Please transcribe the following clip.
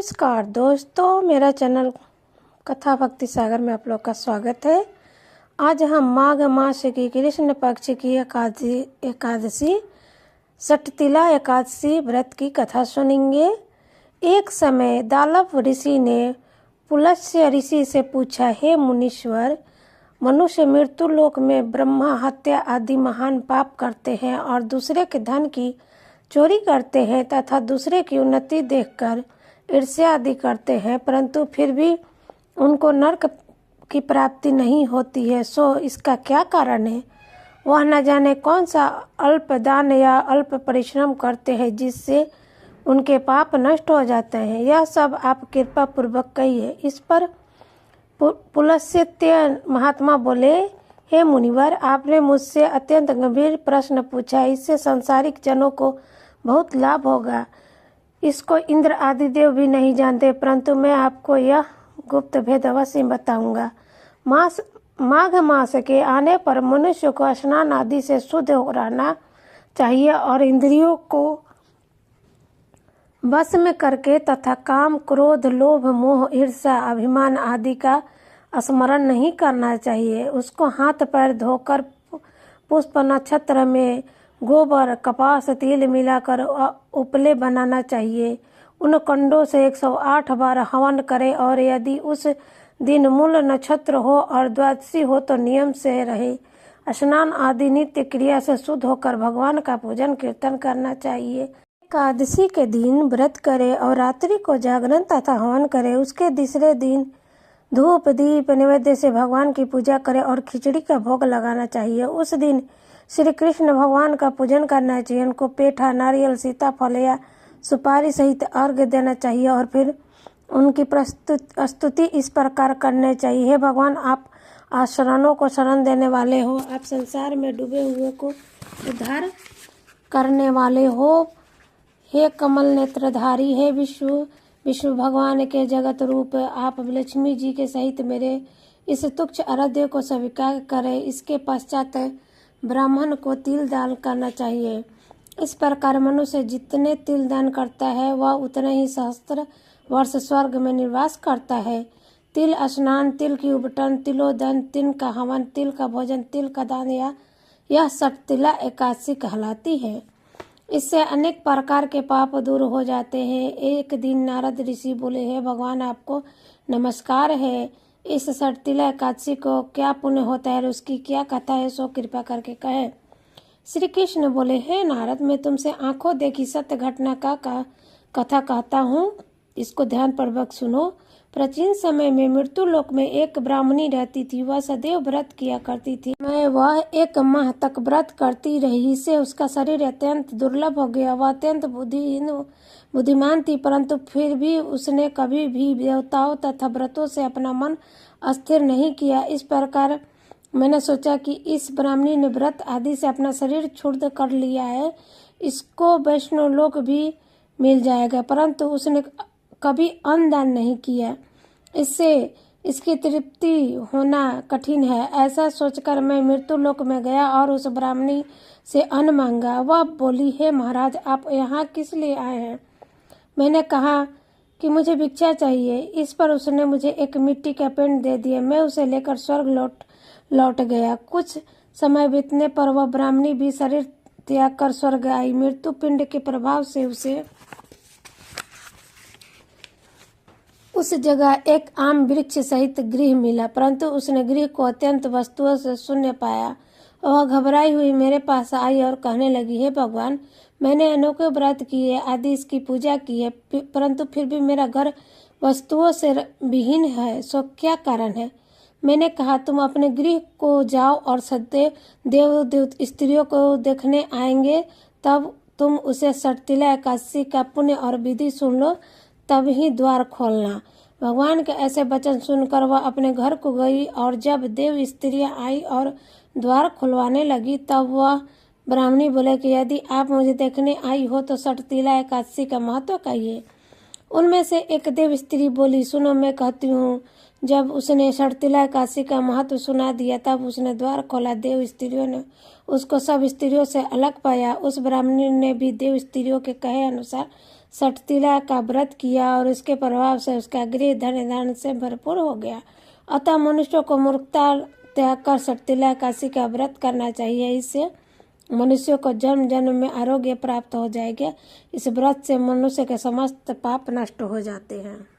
नमस्कार दोस्तों, मेरा चैनल कथा भक्ति सागर में आप लोग का स्वागत है। आज हम माघ मास की कृष्ण पक्ष की एकादशी षटतिला एकादशी व्रत की कथा सुनेंगे। एक समय दालव ऋषि ने पुलस्त्य ऋषि से पूछा, हे मुनीश्वर, मनुष्य मृत्यु लोक में ब्रह्मा हत्या आदि महान पाप करते हैं और दूसरे के धन की चोरी करते हैं तथा दूसरे की उन्नति देखकर ईर्ष्या आदि करते हैं, परंतु फिर भी उनको नरक की प्राप्ति नहीं होती है। सो इसका क्या कारण है? वह न जाने कौन सा अल्प दान या अल्प परिश्रम करते हैं जिससे उनके पाप नष्ट हो जाते हैं। यह सब आप कृपा पूर्वक कहिए। इस पर पुलस्त्य महात्मा बोले, हे मुनिवर, आपने मुझसे अत्यंत गंभीर प्रश्न पूछा। इससे सांसारिक जनों को बहुत लाभ होगा। इसको इंद्र आदि देव भी नहीं जानते, परंतु मैं आपको यह गुप्त भेद अवश्य बताऊंगा। माघ मास के आने पर मनुष्य को स्नान आदि से शुद्ध रहना चाहिए और इंद्रियों को वश में करके तथा काम, क्रोध, लोभ, मोह, ईर्ष्या, अभिमान आदि का स्मरण नहीं करना चाहिए। उसको हाथ पैर धोकर पुष्प नक्षत्र में गोबर, कपास, तिल मिलाकर उपले बनाना चाहिए। उन कंडों से 108 बार हवन करे और यदि उस दिन मूल नक्षत्र हो और द्वादशी हो तो नियम से रहे। स्नान आदि नित्य क्रिया से शुद्ध होकर भगवान का पूजन कीर्तन करना चाहिए। एकादशी के दिन व्रत करे और रात्रि को जागरण तथा हवन करे। उसके तीसरे दिन धूप दीप नैवेद्य से भगवान की पूजा करे और खिचड़ी का भोग लगाना चाहिए। उस दिन श्री कृष्ण भगवान का पूजन करना चाहिए। उनको पेठा, नारियल, सीताफल या सुपारी सहित अर्घ्य देना चाहिए और फिर उनकी स्तुति इस प्रकार करनी चाहिए, हे भगवान, आप शरणों को शरण देने वाले हो, आप संसार में डूबे हुए को उद्धार करने वाले हो, हे कमल नेत्रधारी, हे विष्णु भगवान के जगत रूप, आप लक्ष्मी जी के सहित मेरे इस तुच्छ आराध्य को स्वीकार करें। इसके पश्चात ब्राह्मण को तिल दान करना चाहिए। इस प्रकार मनुष्य जितने तिल दान करता है वह उतने ही सहस्त्र वर्ष स्वर्ग में निवास करता है। तिल स्नान, तिल की उबटन, तिलोदन, तिल का हवन, तिल का भोजन, तिल का दान, यह षटतिला एकादशी कहलाती है। इससे अनेक प्रकार के पाप दूर हो जाते हैं। एक दिन नारद ऋषि बोले, हे भगवान, आपको नमस्कार है। इस षटतिला एकादशी को क्या पुण्य होता है और उसकी क्या कथा है, सो कृपा करके कहे। श्री कृष्ण बोले, हे नारद, मैं तुमसे आंखों देखी सत्य घटना का कथा कहता हूँ, इसको ध्यान पूर्वक सुनो। प्राचीन समय में मृत्यु लोक में एक ब्राह्मणी रहती थी। वह सदैव व्रत किया करती थी। वह 1 माह तक व्रत करती रही। इससे उसका शरीर अत्यंत दुर्लभ हो गया। वह अत्यंत बुद्धिमान थी, परंतु फिर भी उसने कभी भी देवताओं तथा व्रतों से अपना मन अस्थिर नहीं किया। इस प्रकार मैंने सोचा कि इस ब्राह्मणी ने व्रत आदि से अपना शरीर क्षुब्ध कर लिया है, इसको वैष्णव लोक भी मिल जाएगा, परंतु उसने कभी अन्न दान नहीं किया, इससे इसकी तृप्ति होना कठिन है। ऐसा सोचकर मैं मृत्यु लोक में गया और उस ब्राह्मणी से अन्न मांगा। वह बोली, हे महाराज, आप यहाँ किस लिए आए हैं? मैंने कहा कि मुझे भिक्षा चाहिए। इस पर उसने मुझे एक मिट्टी का पिंड दे दिया। मैं उसे लेकर स्वर्ग लौट गया। कुछ समय बीतने पर वह ब्राह्मणी भी शरीर त्याग कर स्वर्ग आई। मृत्यु पिंड के प्रभाव से उसे उस जगह एक आम वृक्ष सहित गृह मिला, परंतु उसने गृह को अत्यंत वस्तुओं से शून्य पाया। वह घबराई हुई मेरे पास आई और कहने लगी, हे भगवान, मैंने अनेकों व्रत किए आदि इसकी पूजा की है, परंतु फिर भी मेरा घर वस्तुओं से विहीन है, सो क्या कारण है? मैंने कहा, तुम अपने गृह को जाओ और देव स्त्रियों को देखने आएंगे, तब तुम उसे षटतिला एकादशी का पुण्य और विधि सुन लो, तब ही द्वार खोलना। भगवान के ऐसे वचन सुनकर वह अपने घर को गई और जब देव स्त्रियां आई और द्वार खुलवाने लगी, तब वह ब्राह्मणी बोले कि यदि आप मुझे देखने आई हो तो षटतिला एकादशी का महत्व कहिए। उनमें से एक देव स्त्री बोली, सुनो, मैं कहती हूँ। जब उसने षटतिला एकादशी का महत्व सुना दिया, तब उसने द्वार खोला। देव स्त्रियों ने उसको सब स्त्रियों से अलग पाया। उस ब्राह्मणी ने भी देव स्त्रियों के कहे अनुसार सटतिला का व्रत किया और इसके प्रभाव से उसका गृह धन धान्य से भरपूर हो गया। अतः मनुष्य को मूर्खता त्याग कर सटतिला एकादशी का व्रत करना चाहिए। इससे मनुष्य को जन्म जन्म में आरोग्य प्राप्त हो जाएगा। इस व्रत से मनुष्य के समस्त पाप नष्ट हो जाते हैं।